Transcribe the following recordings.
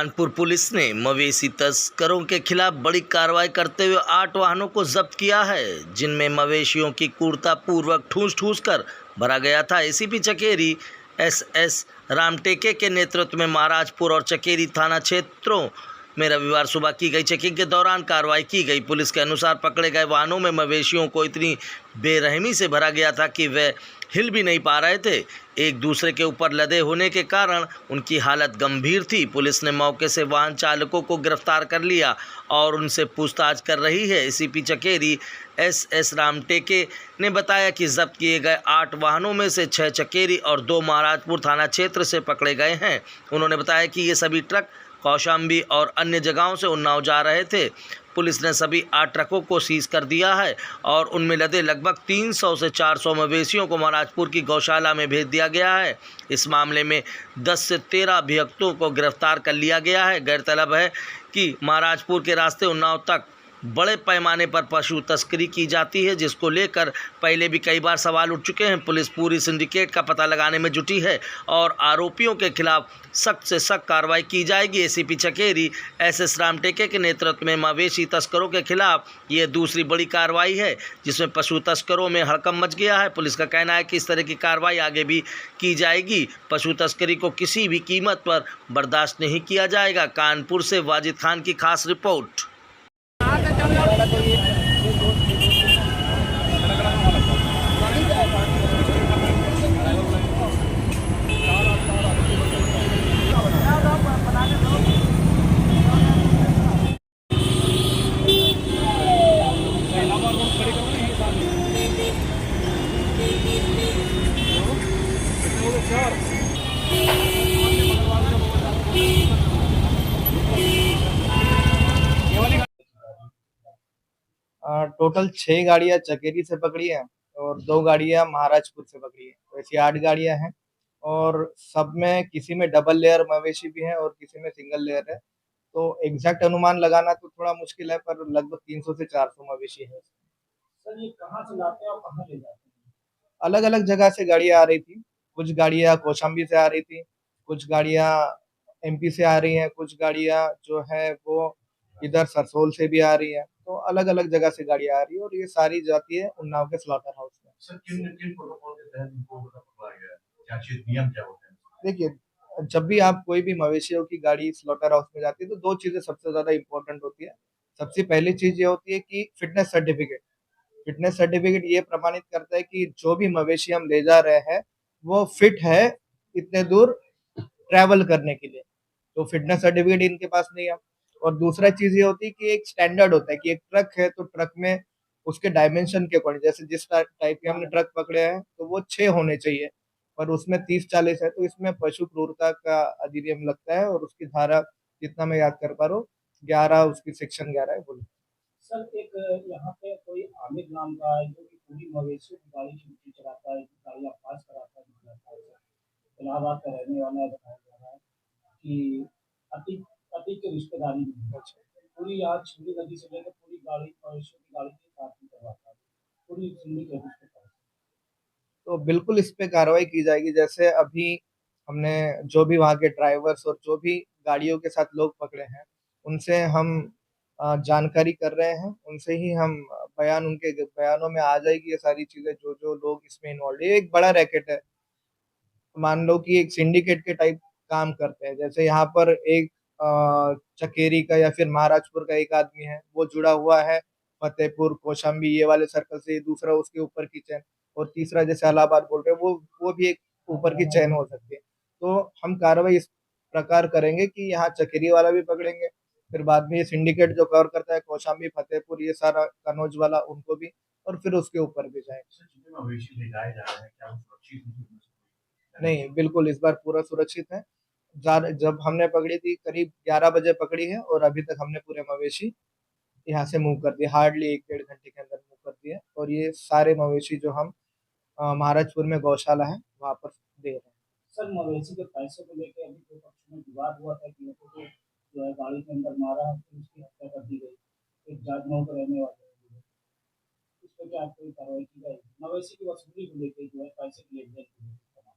Kanpur police ने मवेशी तस्करों के खिलाफ बड़ी कार्रवाई करते हुए 8 वाहनों को जब्त किया है, जिनमें मवेशियों की क्रूरतापूर्वक ठूस-ठूस कर भरा गया था। एसीपी चकेरी एसएस रामटेके के नेतृत्व में महाराजपुर और चकेरी थाना क्षेत्रों में रविवार सुबह की गई चेकिंग के दौरान कार्रवाई की गई। पुलिस के अनुसार पकड़े गए वाहनों में मवेशियों को इतनी बेरहमी से भरा गया था कि वे हिल भी नहीं पा रहे थे। एक दूसरे के ऊपर लदे होने के कारण उनकी हालत गंभीर थी। पुलिस ने मौके से वाहन चालकों को गिरफ्तार कर लिया और उनसे पूछताछ कर रही है। एसीपी चकेरी एसएस रामटेके ने बताया कि जब्त किए गए 8 वाहनों में से 6 चकेरी और 2 महाराजपुर थाना क्षेत्र से पकड़े गए हैं। उन्होंने बताया कि ये सभी ट्रक कौशाम्बी और अन्य जगहों से उन्नाव जा रहे थे। पुलिस ने सभी 8 ट्रकों को सीज कर दिया है और उनमें लदे लगभग 300 से 400 मवेशियों को महाराजपुर की गौशाला में भेज दिया गया है। इस मामले में 10 से 13 अभियुक्तों को गिरफ्तार कर लिया गया है। गौरतलब है कि महाराजपुर के रास्ते उन्नाव तक बड़े पैमाने पर पशु तस्करी की जाती है, जिसको लेकर पहले भी कई बार सवाल उठ चुके हैं। पुलिस पूरी सिंडिकेट का पता लगाने में जुटी है और आरोपियों के खिलाफ सख्त से सख्त कार्रवाई की जाएगी। एसीपी चकेरी एसएस रामटेके के नेतृत्व में मवेशी तस्करों के खिलाफ ये दूसरी बड़ी कार्रवाई है, जिसमें पशु तस्करों में हड़कंप मच गया है। पुलिस का कहना है कि इस तरह की कार्रवाई आगे भी की जाएगी। पशु तस्करी को किसी भी कीमत पर बर्दाश्त नहीं किया जाएगा। कानपुर से वाजिद खान की खास रिपोर्ट। टोटल 6 गाड़ियां चकेरी से पकड़ी हैं और 2 गाड़ियां महाराजपुर से पकड़ी हैं। तो ऐसी 8 गाड़ियां हैं और सब में किसी में डबल लेयर मवेशी भी है और किसी में सिंगल लेयर है। तो एग्जैक्ट अनुमान लगाना तो थोड़ा मुश्किल है, पर लगभग 300 से 400 मवेशी है। सर ये कहाँ से लाते हैं और कहाँ ले जाते हैं? अलग अलग जगह से गाड़ियां आ रही थी। कुछ गाड़ियां कौशाम्बी से आ रही थी, कुछ गाड़ियां एमपी से आ रही हैं, कुछ गाड़ियां जो है वो इधर सरसोल से भी आ रही है। तो अलग अलग जगह से गाड़ियां आ रही है और ये सारी जाती है उन्नाव के स्लॉटर हाउस में। सर किन किन प्रोटोकॉल के तहत इनको पकड़ा गया है? क्या चीज नियम क्या होते हैं? देखिए, जब भी आप कोई भी मवेशियों की गाड़ी स्लॉटर हाउस में जाती है तो 2 चीजें सबसे ज्यादा इम्पोर्टेंट होती है। सबसे पहली चीज ये होती है कि फिटनेस सर्टिफिकेट। फिटनेस सर्टिफिकेट ये प्रमाणित करता है कि जो भी मवेशी हम ले जा रहे हैं वो फिट है इतने दूर ट्रैवल करने के लिए। तो फिटनेस सर्टिफिकेट इनके पास नहीं है। और दूसरा चीज ये होती है कि एक स्टैंडर्ड होता है कि एक ट्रक है तो ट्रक में उसके डायमेंशन के अकॉर्डिंग, जैसे जिस टाइप के हमने ट्रक पकड़े हैं तो वो 6 होने चाहिए, पर उसमें 30-40 है। तो इसमें पशु क्रूरता का अधिनियम लगता है और उसकी धारा, जितना मैं याद कर पा रहा हूँ, 11, उसकी सेक्शन 11 है बोले। सर एक यहाँ पे कोई आमिर नाम का है जो कि पूरी मवेशियों की गाड़ी छुट्टी चलाता है, गाड़ियाँ पास कराता है, इलाहाबाद का रहने वाला है, बताया जा रहा है कि अतीक अतीक के रिश्तेदारी में है। पूरी आज छिंदी नदी से लेकर पूरी गाड़ी मवेशियों की गाड़ी की पार्किंग करवाता है, पूरी सिंडिकेट उसके पास। तो बिल्कुल इस पे कार्रवाई की जाएगी। जैसे अभी हमने जो भी वहाँ के ड्राइवर्स और जो भी गाड़ियों के साथ लोग पकड़े हैं, उनसे हम जानकारी कर रहे हैं। उनसे ही हम उनके बयानों में आ जाएगी ये सारी चीजें, जो लोग इसमें इन्वॉल्व है। ये एक बड़ा रैकेट है। मान लो कि एक सिंडिकेट के टाइप काम करते हैं। जैसे यहाँ पर एक चकेरी का या फिर महाराजपुर का एक आदमी है, वो जुड़ा हुआ है फतेहपुर, कौशाम्बी ये वाले सर्कल से, दूसरा उसके ऊपर की चैन, और तीसरा जैसे इलाहाबाद बोल रहे हैं वो भी एक ऊपर की चैन हो सकती है। तो हम कार्रवाई इस प्रकार करेंगे कि यहाँ चकेरी वाला भी पकड़ेंगे, फिर बाद में ये सिंडिकेट जो कवर करता है कौशाम्बी, फतेहपुर, ये सारा कनौज वाला, उनको भी, और फिर उसके ऊपर भी जाएंगे। मवेशी ले जाए जा रहे हैं, क्या वो सुरक्षित हैं? नहीं, बिल्कुल इस बार पूरा सुरक्षित है। जब हमने पकड़ी थी करीब 11 बजे पकड़ी है और अभी तक हमने पूरे मवेशी यहाँ से मूव कर दिए। हार्डली 1-1.5 घंटे के अंदर मूव कर दिए और ये सारे मवेशी जो हम महाराजपुर में गौशाला है वहाँ पर दे रहे हैं। सर मवेशी के पैसे को लेकर अभी दो पक्षों में विवाद हुआ था कि लोगों को जो है गाड़ी के अंदर मारा है, फिर उसकी हत्या कर दी गई। एक जागनौ के रहने वाले हैं, इस पर क्या कोई कार्रवाई की जाएगी? मवेशी की वसूली को लेकर जो है पैसे की लेन देन को लेकर।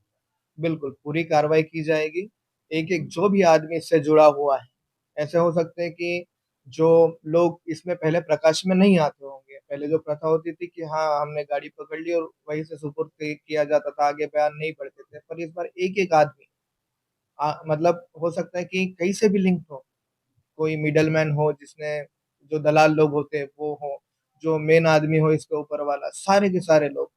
बिल्कुल पूरी कार्रवाई की जाएगी। एक एक जो भी आदमी इससे जुड़ा हुआ है ऐसे हो सकते हैं कि जो लोग इसमें पहले प्रकाश में नहीं आते होंगे। पहले जो प्रथा होती थी कि हाँ, हमने गाड़ी पकड़ ली और वहीं से सुपुर्द किया जाता था, आगे बयान नहीं पढ़ते थे। पर इस बार एक-एक आदमी मतलब हो सकता है कि कहीं से भी लिंक हो। कोई मिडलमैन हो जिसने जो दलाल लोग होते हैं वो हो, जो मेन आदमी हो इसके ऊपर वाला, सारे के सारे लोग